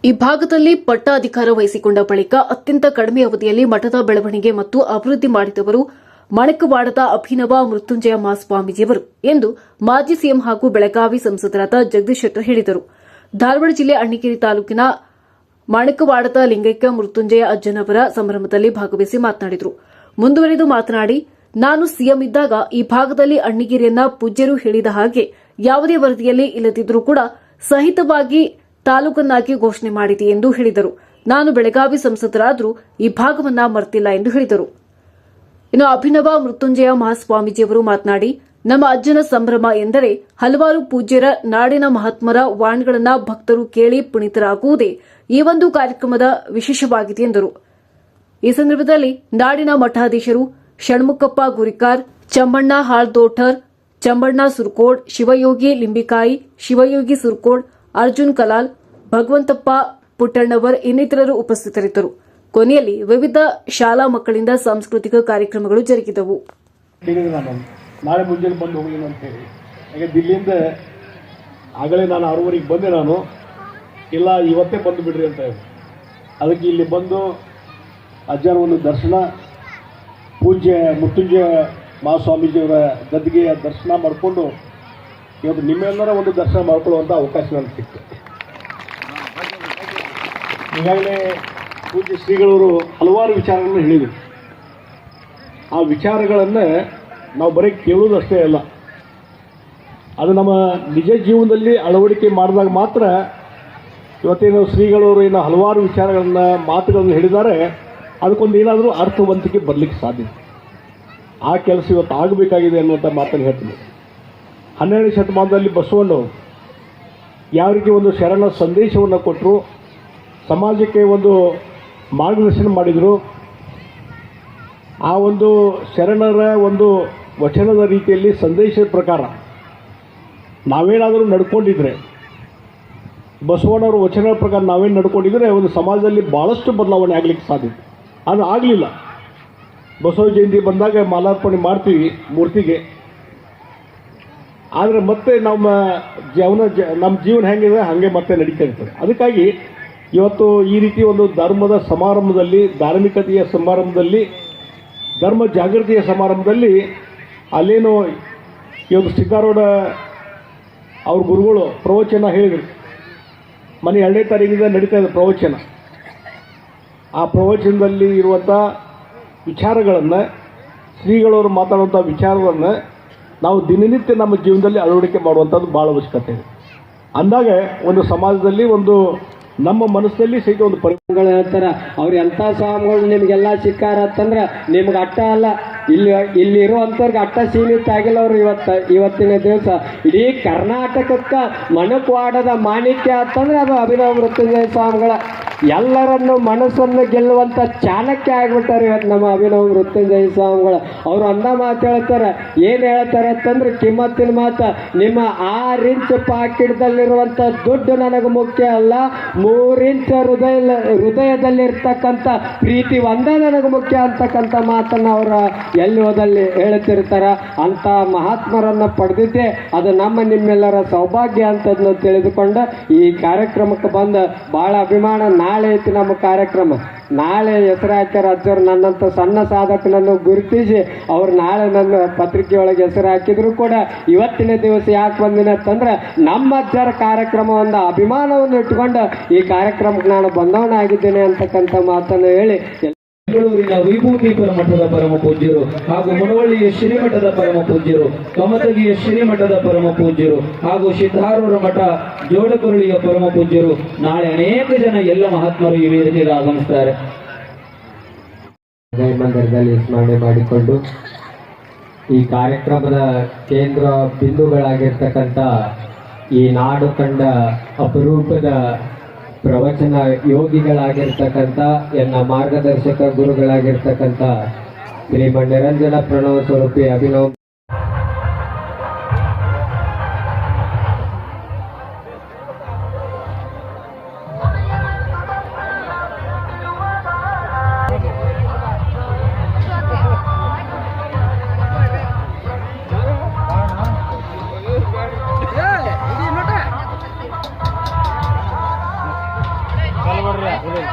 ಈ ಭಾಗದಲ್ಲಿ ಪಟ್ಟಾಧಿಕಾರ ವಹಿಸಿಕೊಂಡ ಬಳಿಕ ಅತ್ಯಂತ ಕಡಿಮೆ ಅವಧಿಯಲ್ಲಿ ಮಠದ ಬೆಳವಣಿಗೆ ಮತ್ತು ಅಭಿವೃದ್ಧಿ ಮಾಡಿದವರು ಮಣಕವಾಡದ ಅಭಿನವ ಮೃತ್ಯುಂಜಯ ಮಹಾಸ್ವಾಮೀಜಿಯವರು ಎಂದು ಮಾಜಿ ಸಿಎಂ ಹಾಗೂ ಬೆಳಗಾವಿ ಸಂಸದರಾದ ಜಗದೀಶ್ ಶೆಟ್ಟರ್ ಹೇಳಿದರು. ಧಾರವಾಡ ಜಿಲ್ಲೆ ಅಣ್ಣಿಗೇರಿ ತಾಲೂಕಿನ ಮಣಕವಾಡದ ಲಿಂಗೈಕ್ಯ ಮೃತ್ಯುಂಜಯ ಅಜ್ಜನವರ ಸಂಭ್ರಮದಲ್ಲಿ ಭಾಗವಹಿಸಿ ಮಾತನಾಡಿದರು. ಮುಂದುವರೆದು ಮಾತನಾಡಿ, ನಾನು ಸಿಎಂ ಇದ್ದಾಗ ಈ ಭಾಗದಲ್ಲಿ ಅಣ್ಣಿಗೇರಿಯನ್ನ ಪೂಜ್ಯರು ಹೇಳಿದ ಹಾಗೆ ಯಾವುದೇ ವರದಿಯಲ್ಲಿ ಇಲ್ಲದಿದ್ದರೂ ಕೂಡ ಸಹಿತವಾಗಿ ತಾಲೂಕನ್ನಾಗಿ ಘೋಷಣೆ ಮಾಡಿದೆ ಎಂದು ಹೇಳಿದರು. ನಾನು ಬೆಳಗಾವಿ ಸಂಸದರಾದರೂ ಈ ಭಾಗವನ್ನ ಮರೆತಿಲ್ಲ ಎಂದು ಹೇಳಿದರು. ಇನ್ನು ಅಭಿನವ ಮೃತ್ಯುಂಜಯ ಮಹಾಸ್ವಾಮೀಜಿಯವರು ಮಾತನಾಡಿ, ನಮ್ಮ ಅಜ್ಜನ ಸಂಭ್ರಮ ಎಂದರೆ ಹಲವಾರು ಪೂಜ್ಯರ ನಾಡಿನ ಮಹಾತ್ಮರ ವಾಣಿಗಳನ್ನ ಭಕ್ತರು ಕೇಳಿ ಪುನೀತರಾಗುವುದೇ ಈ ಒಂದು ಕಾರ್ಯಕ್ರಮದ ವಿಶೇಷವಾಗಿದೆ ಎಂದರು. ಈ ಸಂದರ್ಭದಲ್ಲಿ ನಾಡಿನ ಮಠಾಧೀಶರು ಷಣ್ಮುಖಪ್ಪ ಗುರಿಕಾರ್, ಚಮ್ಮಣ್ಣ ಹಾಳ್ದೋಠರ್, ಚಂಬಣ್ಣ ಸುರ್ಕೋಡ್, ಶಿವಯೋಗಿ ಲಿಂಬಿಕಾಯಿ, ಶಿವಯೋಗಿ ಸುರ್ಕೋಡ್, ಅರ್ಜುನ್ ಕಲಾಲ್, ಭಗವಂತಪ್ಪ ಪುಟ್ಟಣ್ಣವರ್ ಇನ್ನಿತರರು ಉಪಸ್ಥಿತರಿದ್ದರು. ಕೊನೆಯಲ್ಲಿ ವಿವಿಧ ಶಾಲಾ ಮಕ್ಕಳಿಂದ ಸಾಂಸ್ಕೃತಿಕ ಕಾರ್ಯಕ್ರಮಗಳು ಜರುಗಿದವು. ನಾಳೆ ಮುಂಜಾನೆ ಬಂದು ಹೋಗಿನ ಅಂತ ಹೇಳಿ, ಈಗ ದಿಲ್ಲಿಯಿಂದ ಆಗಲೇ ನಾನು 6:30 ಬಂದೆ. ನಾನು ಇಲ್ಲ ಇವತ್ತೇ ಬಂದು ಬಿಡ್ರಿ ಅಂತ ಹೇಳಿ, ಅದಕ್ಕೆ ಇಲ್ಲಿ ಬಂದು ಅಜ್ಜನ ಒಂದು ದರ್ಶನ, ಪೂಜ್ಯ ಮೃತ್ಯುಂಜಯ ಮಹಾಸ್ವಾಮೀಜಿಯವರ ಗದ್ದಿಗೆಯ ದರ್ಶನ ಮಾಡಿಕೊಂಡು ಇವತ್ತು ನಿಮ್ಮೆಲ್ಲರ ಒಂದು ದರ್ಶನ ಮಾಡಿಕೊಳ್ಳುವಂಥ ಅವಕಾಶ ನನಗೆ ಸಿಕ್ತು. ಈಗಾಗಲೇ ಪೂಜ್ಯ ಶ್ರೀಗಳವರು ಹಲವಾರು ವಿಚಾರಗಳನ್ನು ಹೇಳಿದರು. ಆ ವಿಚಾರಗಳನ್ನು ನಾವು ಬರೀ ಕೇಳುವುದಷ್ಟೇ ಅಲ್ಲ, ಅದು ನಮ್ಮ ನಿಜ ಜೀವನದಲ್ಲಿ ಅಳವಡಿಕೆ ಮಾಡಿದಾಗ ಮಾತ್ರ ಇವತ್ತೇನು ಶ್ರೀಗಳವರು ಏನೋ ಹಲವಾರು ವಿಚಾರಗಳನ್ನು ಮಾತುಗಳನ್ನು ಹೇಳಿದ್ದಾರೆ, ಅದಕ್ಕೊಂದು ಏನಾದರೂ ಅರ್ಥವಂತಿಕೆ ಬರಲಿಕ್ಕೆ ಸಾಧ್ಯ. ಆ ಕೆಲಸ ಇವತ್ತು ಆಗಬೇಕಾಗಿದೆ ಅನ್ನುವಂಥ ಮಾತನ್ನು ಹೇಳ್ತೀನಿ. 12ನೇ ಶತಮಾನದಲ್ಲಿ ಬಸವಣ್ಣವರು ಯಾವ ರೀತಿ ಒಂದು ಶರಣ ಸಂದೇಶವನ್ನು ಕೊಟ್ಟರು, ಸಮಾಜಕ್ಕೆ ಒಂದು ಮಾರ್ಗದರ್ಶನ ಮಾಡಿದರು. ಆ ಒಂದು ಶರಣರ ಒಂದು ವಚನದ ರೀತಿಯಲ್ಲಿ ಸಂದೇಶದ ಪ್ರಕಾರ ನಾವೇನಾದರೂ ನಡ್ಕೊಂಡಿದ್ರೆ, ಬಸವಣ್ಣವರ ವಚನದ ಪ್ರಕಾರ ನಾವೇನು ನಡ್ಕೊಂಡಿದ್ರೆ ಒಂದು ಸಮಾಜದಲ್ಲಿ ಭಾಳಷ್ಟು ಬದಲಾವಣೆ ಆಗಲಿಕ್ಕೆ ಸಾಧ್ಯತೆ. ಅದು ಆಗಲಿಲ್ಲ. ಬಸವ ಜಯಂತಿ ಬಂದಾಗ ಮಾಲಾರ್ಪಣೆ ಮಾಡ್ತೀವಿ ಮೂರ್ತಿಗೆ, ಆದರೆ ಮತ್ತೆ ನಮ್ಮ ಜೀವನ ಹೆಂಗಿದೆ ಹಾಗೆ ಮತ್ತೆ ನಡೀತಾ ಇರ್ತದೆ. ಅದಕ್ಕಾಗಿ ಇವತ್ತು ಈ ರೀತಿ ಒಂದು ಧರ್ಮದ ಸಮಾರಂಭದಲ್ಲಿ, ಧಾರ್ಮಿಕತೆಯ ಸಮಾರಂಭದಲ್ಲಿ, ಧರ್ಮ ಜಾಗೃತಿಯ ಸಮಾರಂಭದಲ್ಲಿ ಅಲ್ಲೇನು ಇವತ್ತು ಸಿದ್ದಾರೂಢ ಅವ್ರ ಗುರುಗಳು ಪ್ರವಚನ ಹೇಳಿದರು. ಮನೆ 2ನೇ ತಾರೀಕಿಂದ ನಡೀತಾ ಇದೆ ಪ್ರವಚನ. ಆ ಪ್ರವಚನದಲ್ಲಿ ಇರುವಂಥ ವಿಚಾರಗಳನ್ನು, ಶ್ರೀಗಳವರು ಮಾತಾಡುವಂಥ ವಿಚಾರಗಳನ್ನು ನಾವು ದಿನನಿತ್ಯ ನಮ್ಮ ಜೀವನದಲ್ಲಿ ಅಳವಡಿಕೆ ಮಾಡುವಂಥದ್ದು ಭಾಳ ಅವಶ್ಯಕತೆ ಇದೆ. ಅಂದಾಗ ಒಂದು ಸಮಾಜದಲ್ಲಿ ಒಂದು ನಮ್ಮ ಮನಸ್ಸಲ್ಲಿ ಸಹಿತ ಒಂದು ಪರಿಣಾಮಗಳು ಹೇಳ್ತಾರೆ. ಅವ್ರು ಎಂಥ ಸ್ವಾಮಿಗಳು ನಿಮಗೆಲ್ಲ ಸಿಕ್ಕಾರ ಅಂತಂದ್ರೆ ನಿಮ್ಗೆ ಅಟ್ಟ ಅಲ್ಲ, ಇಲ್ಲಿರುವಂಥವ್ರಿಗೆ ಅಟ್ಟ ಸೀಮಿತ ಆಗಿಲ್ಲ. ಅವರು ಇವತ್ತಿನ ದಿವಸ ಇಡೀ ಕರ್ನಾಟಕಕ್ಕೆ ಮಣಕವಾಡದ ಮಾಣಿಕ್ಯ ಅಂತಂದ್ರೆ ಅದು ಅಭಿನವ ಮೃತ್ಯುಂಜಯ ಸ್ವಾಮಿಗಳ ಎಲ್ಲರನ್ನು ಮನಸ್ಸನ್ನು ಗೆಲ್ಲುವಂಥ ಚಾಣಕ್ಯ ಆಗಿಬಿಟ್ಟಾರೆ ಇವತ್ತು ನಮ್ಮ ಅಭಿನವ ಮೃತ್ಯುಂಜಯ ಸ್ವಾಮಿಗಳು. ಅವರು ಅಂದ ಮಾತು ಹೇಳ್ತಾರೆ. ಏನು ಹೇಳ್ತಾರೆ ಅಂತಂದ್ರೆ ಕಿಮ್ಮತ್ತಿನ ಮಾತು, ನಿಮ್ಮ 6 ಇಂಚ್ ಪಾಕಿಟ್ದಲ್ಲಿರುವಂಥ ದುಡ್ಡು ನನಗೆ ಮುಖ್ಯ ಅಲ್ಲ, 3 ಇಂಚ್ ಹೃದಯದಲ್ಲಿರ್ತಕ್ಕಂಥ ಪ್ರೀತಿ ಒಂದೇ ನನಗೆ ಮುಖ್ಯ ಅಂತಕ್ಕಂಥ ಮಾತನ್ನು ಅವರ ಎಲ್ಲಿಯೋದಲ್ಲಿ ಹೇಳುತ್ತಿರ್ತಾರೆ. ಅಂಥ ಮಹಾತ್ಮರನ್ನು ಪಡೆದಿದ್ದೆ ಅದು ನಮ್ಮ ನಿಮ್ಮೆಲ್ಲರ ಸೌಭಾಗ್ಯ ಅಂತದನ್ನು ತಿಳಿದುಕೊಂಡು ಈ ಕಾರ್ಯಕ್ರಮಕ್ಕೆ ಬಂದು ಭಾಳ ಅಭಿಮಾನ. ನಾಳೆ ಐತಿ ನಮ್ಮ ಕಾರ್ಯಕ್ರಮ. ನಾಳೆ ಹೆಸರು ಹಾಕ್ಯಾರ ಅಜ್ಜರು. ನನ್ನಂಥ ಸಣ್ಣ ಸಾಧಕನನ್ನು ಗುರುತಿಸಿ ಅವ್ರು ನಾಳೆ ನನ್ನ ಪತ್ರಿಕೆಯೊಳಗೆ ಹೆಸರು ಹಾಕಿದ್ರು ಕೂಡ ಇವತ್ತಿನ ದಿವಸ ಯಾಕೆ ಬಂದಿನ ಅಂತಂದ್ರೆ ನಮ್ಮ ಅಜ್ಜರ ಕಾರ್ಯಕ್ರಮ ಒಂದು ಅಭಿಮಾನವನ್ನು ಇಟ್ಕೊಂಡು ಈ ಕಾರ್ಯಕ್ರಮಕ್ಕೆ ನಾನು ಬಂದವನಾಗಿದ್ದೇನೆ ಅಂತಕ್ಕಂಥ ಮಾತನ್ನು ಹೇಳಿ, ಬೆಂಗಳೂರಿನ ವಿಭೂತಿಪುರ ಮಠದ ಪರಮ ಪೂಜ್ಯರು ಹಾಗೂ ಮುನವಳ್ಳಿಯ ಶ್ರೀಮಠದ ಪರಮ ಪೂಜ್ಯರು, ಕಮತಗಿಯ ಶ್ರೀಮಠದ ಪರಮ ಪೂಜ್ಯರು ಹಾಗೂ ಸಿದ್ಧಾರೂಢ ಮಠ ಜೋಡಕುರಳಿಯ ಪರಮ ಪೂಜ್ಯರು ನಾಳೆ ಅನೇಕ ಜನ ಎಲ್ಲ ಮಹಾತ್ಮರು ಈ ವೇದಿಕೆಗೆ ಆಗಮಿಸುತ್ತಾರೆ. ಮಂದಿರದಲ್ಲಿ ಸ್ಮರಣೆ ಮಾಡಿಕೊಂಡು ಈ ಕಾರ್ಯಕ್ರಮದ ಕೇಂದ್ರ ಬಿಂದುಗಳಾಗಿರ್ತಕ್ಕಂಥ ಈ ನಾಡು ಕಂಡ ಅಪರೂಪದ ಪ್ರವಚನ ಯೋಗಿಗಳಾಗಿರ್ತಕ್ಕಂಥ ಎನ್ನ ಮಾರ್ಗದರ್ಶಕ ಗುರುಗಳಾಗಿರ್ತಕ್ಕಂಥ ಶ್ರೀಮನ್ ನಿರಂಜನ ಪ್ರಣವ ಸ್ವರೂಪಿ ಅಭಿನವ್ ಕಲ್ಬಡ್ರಿ